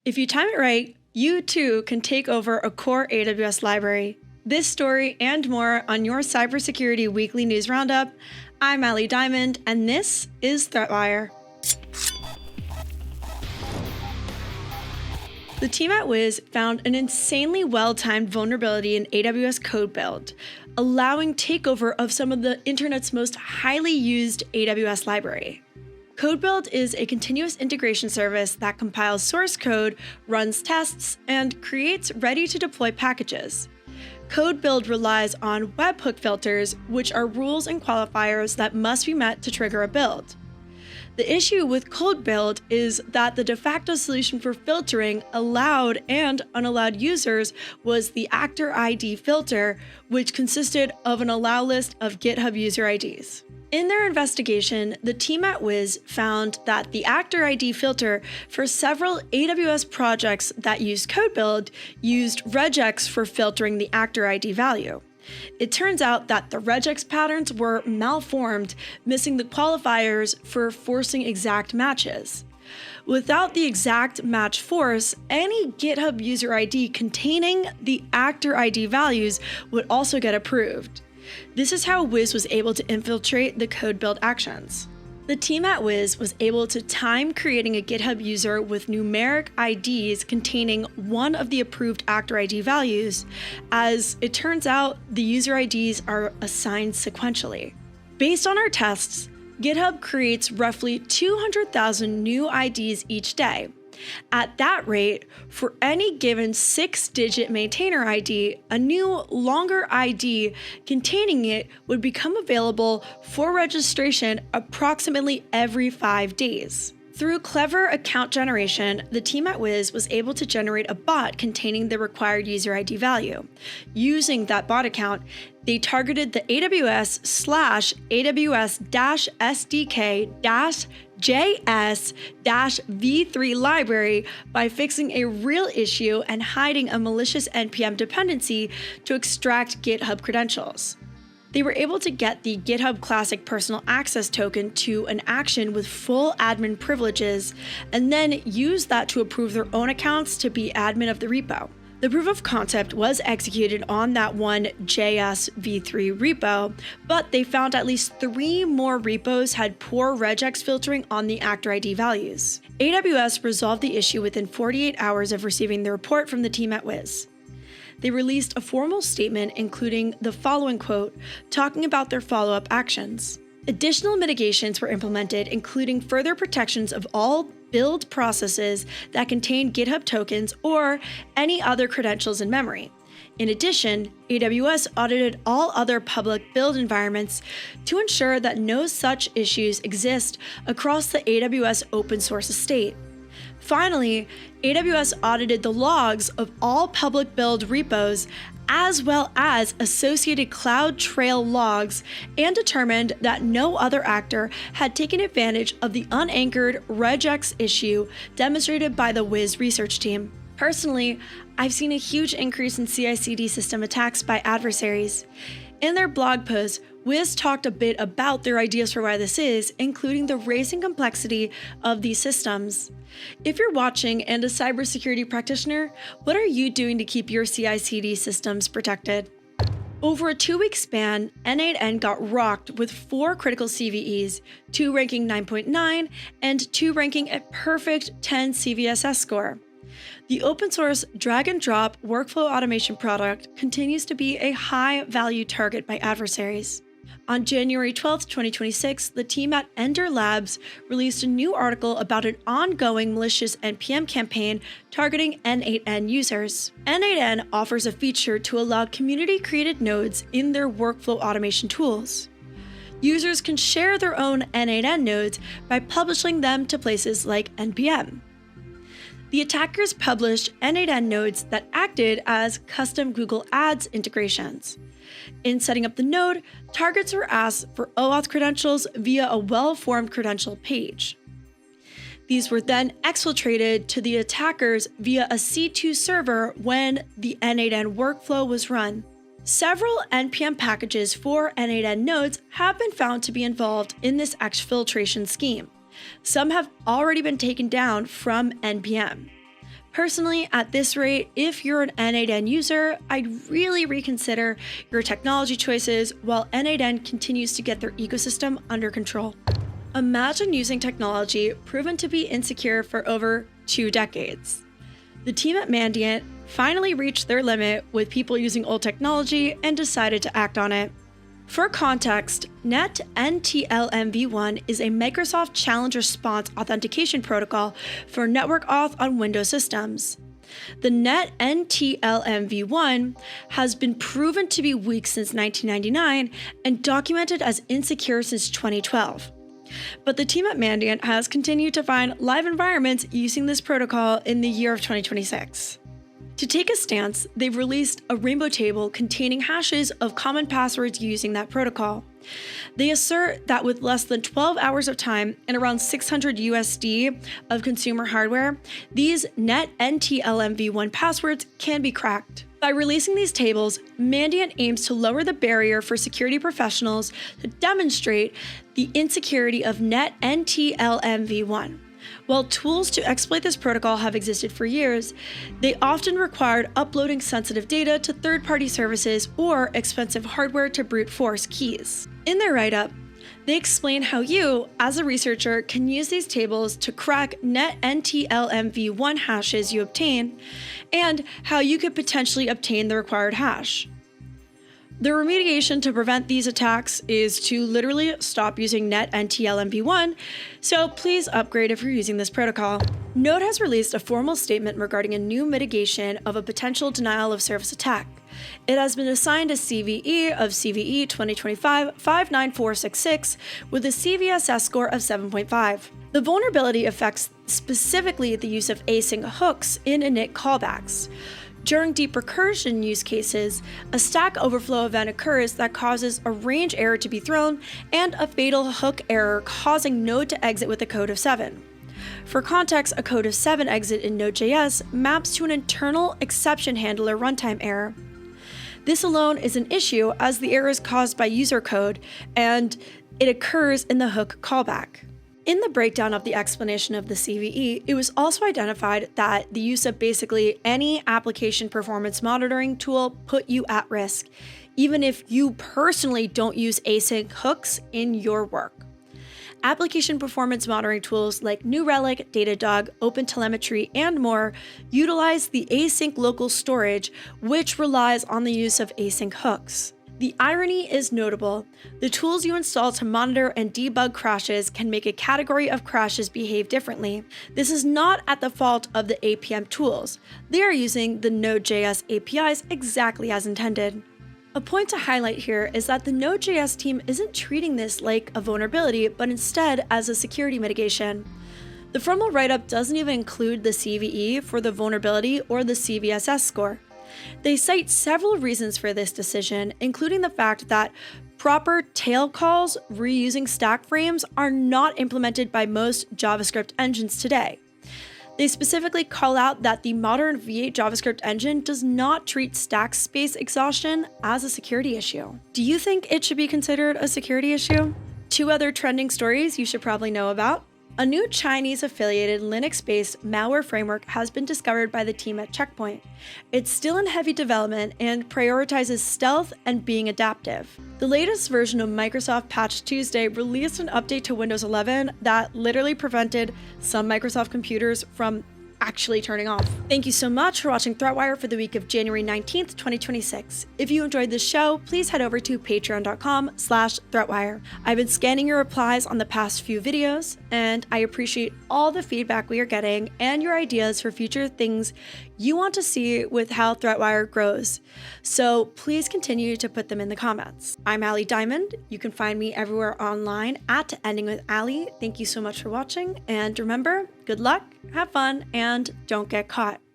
If you time it right, you too can take over a core AWS library. This story and more on your Cybersecurity Weekly News Roundup. I'm Allie Diamond, and this is ThreatWire. The team at Wiz found an insanely well-timed vulnerability in AWS code build, allowing takeover of some of the internet's most highly used AWS library. Code build is a continuous integration service that compiles source code, runs tests, and creates ready-to-deploy packages. Code build relies on webhook filters, which are rules and qualifiers that must be met to trigger a build. The issue with code build is that the de facto solution for filtering allowed and unallowed users was the actor ID filter, which consisted of an allow list of GitHub user IDs. In their investigation, the team at Wiz found that the actor ID filter for several AWS projects that used code build used regex for filtering the actor ID value. It turns out that the regex patterns were malformed, missing the qualifiers for forcing exact matches. Without the exact match force, any GitHub user ID containing the actor ID values would also get approved. This is how Wiz was able to infiltrate the code build actions. The team at Wiz was able to time creating a GitHub user with numeric IDs containing one of the approved actor ID values, as it turns out the user IDs are assigned sequentially. Based on our tests, GitHub creates roughly 200,000 new IDs each day. At that rate, for any given 6-digit maintainer ID, a new, longer ID containing it would become available for registration approximately every 5 days. Through clever account generation, the team at Wiz was able to generate a bot containing the required user ID value. Using that bot account, they targeted the AWS/AWS-SDK-JS-V3 library by fixing a real issue and hiding a malicious NPM dependency to extract GitHub credentials. They were able to get the GitHub Classic Personal Access Token to an action with full admin privileges, and then use that to approve their own accounts to be admin of the repo. The proof of concept was executed on that one JS v3 repo, but they found at least 3 more repos had poor regex filtering on the actor ID values. AWS resolved the issue within 48 hours of receiving the report from the team at Wiz. They released a formal statement including the following quote, talking about their follow-up actions. Additional mitigations were implemented, including further protections of all build processes that contain GitHub tokens or any other credentials in memory. In addition, AWS audited all other public build environments to ensure that no such issues exist across the AWS open source estate. Finally, AWS audited the logs of all public build repos as well as associated CloudTrail logs and determined that no other actor had taken advantage of the unanchored regex issue demonstrated by the Wiz research team. Personally, I've seen a huge increase in CI/CD system attacks by adversaries. In their blog post, Wiz talked a bit about their ideas for why this is, including the rising complexity of these systems. If you're watching and a cybersecurity practitioner, what are you doing to keep your CI/CD systems protected? Over a 2-week span, N8N got rocked with 4 critical CVEs, 2 ranking 9.9 and 2 ranking a perfect 10 CVSS score. The open source drag and drop workflow automation product continues to be a high value target by adversaries. On January 12, 2026, the team at Ender Labs released a new article about an ongoing malicious NPM campaign targeting N8N users. N8N offers a feature to allow community-created nodes in their workflow automation tools. Users can share their own N8N nodes by publishing them to places like NPM. The attackers published N8N nodes that acted as custom Google Ads integrations. In setting up the node, targets were asked for OAuth credentials via a well-formed credential page. These were then exfiltrated to the attackers via a C2 server when the N8N workflow was run. Several NPM packages for N8N nodes have been found to be involved in this exfiltration scheme. Some have already been taken down from NPM. Personally, at this rate, if you're an N8N user, I'd really reconsider your technology choices while N8N continues to get their ecosystem under control. Imagine using technology proven to be insecure for over 2 decades. The team at Mandiant finally reached their limit with people using old technology and decided to act on it. For context, NetNTLMv1 is a Microsoft challenge response authentication protocol for network auth on Windows systems. The NetNTLMv1 has been proven to be weak since 1999 and documented as insecure since 2012. But the team at Mandiant has continued to find live environments using this protocol in the year of 2026. To take a stance, they've released a rainbow table containing hashes of common passwords using that protocol. They assert that with less than 12 hours of time and around $600 of consumer hardware, these NetNTLMv1 passwords can be cracked. By releasing these tables, Mandiant aims to lower the barrier for security professionals to demonstrate the insecurity of NetNTLMv1. While tools to exploit this protocol have existed for years, they often required uploading sensitive data to third-party services or expensive hardware to brute force keys. In their write-up, they explain how you, as a researcher, can use these tables to crack NetNTLMv1 hashes you obtain, and how you could potentially obtain the required hash. The remediation to prevent these attacks is to literally stop using NetNTLMv1, so please upgrade if you're using this protocol. Node has released a formal statement regarding a new mitigation of a potential denial of service attack. It has been assigned a CVE of CVE 2025-59466 with a CVSS score of 7.5. The vulnerability affects specifically the use of async hooks in init callbacks. During deep recursion use cases, a stack overflow event occurs that causes a range error to be thrown and a fatal hook error causing Node to exit with a code of 7. For context, a code of 7 exit in Node.js maps to an internal exception handler runtime error. This alone is an issue as the error is caused by user code and it occurs in the hook callback. In the breakdown of the explanation of the CVE, it was also identified that the use of basically any application performance monitoring tool put you at risk, even if you personally don't use async hooks in your work. Application performance monitoring tools like New Relic, Datadog, OpenTelemetry, and more utilize the async local storage, which relies on the use of async hooks. The irony is notable. The tools you install to monitor and debug crashes can make a category of crashes behave differently. This is not at the fault of the APM tools. They are using the Node.js APIs exactly as intended. A point to highlight here is that the Node.js team isn't treating this like a vulnerability, but instead as a security mitigation. The formal write-up doesn't even include the CVE for the vulnerability or the CVSS score. They cite several reasons for this decision, including the fact that proper tail calls reusing stack frames are not implemented by most JavaScript engines today. They specifically call out that the modern V8 JavaScript engine does not treat stack space exhaustion as a security issue. Do you think it should be considered a security issue? 2 other trending stories you should probably know about. A new Chinese-affiliated Linux-based malware framework has been discovered by the team at Checkpoint. It's still in heavy development and prioritizes stealth and being adaptive. The latest version of Microsoft Patch Tuesday released an update to Windows 11 that literally prevented some Microsoft computers from actually turning off. Thank you so much for watching ThreatWire for the week of January 19th, 2026. If you enjoyed this show, please head over to patreon.com/ThreatWire. I've been scanning your replies on the past few videos, and I appreciate all the feedback we are getting and your ideas for future things you want to see with how ThreatWire grows. So please continue to put them in the comments. I'm Allie Diamond. You can find me everywhere online at endingwithali. Thank you so much for watching, and remember, good luck, have fun, and don't get caught.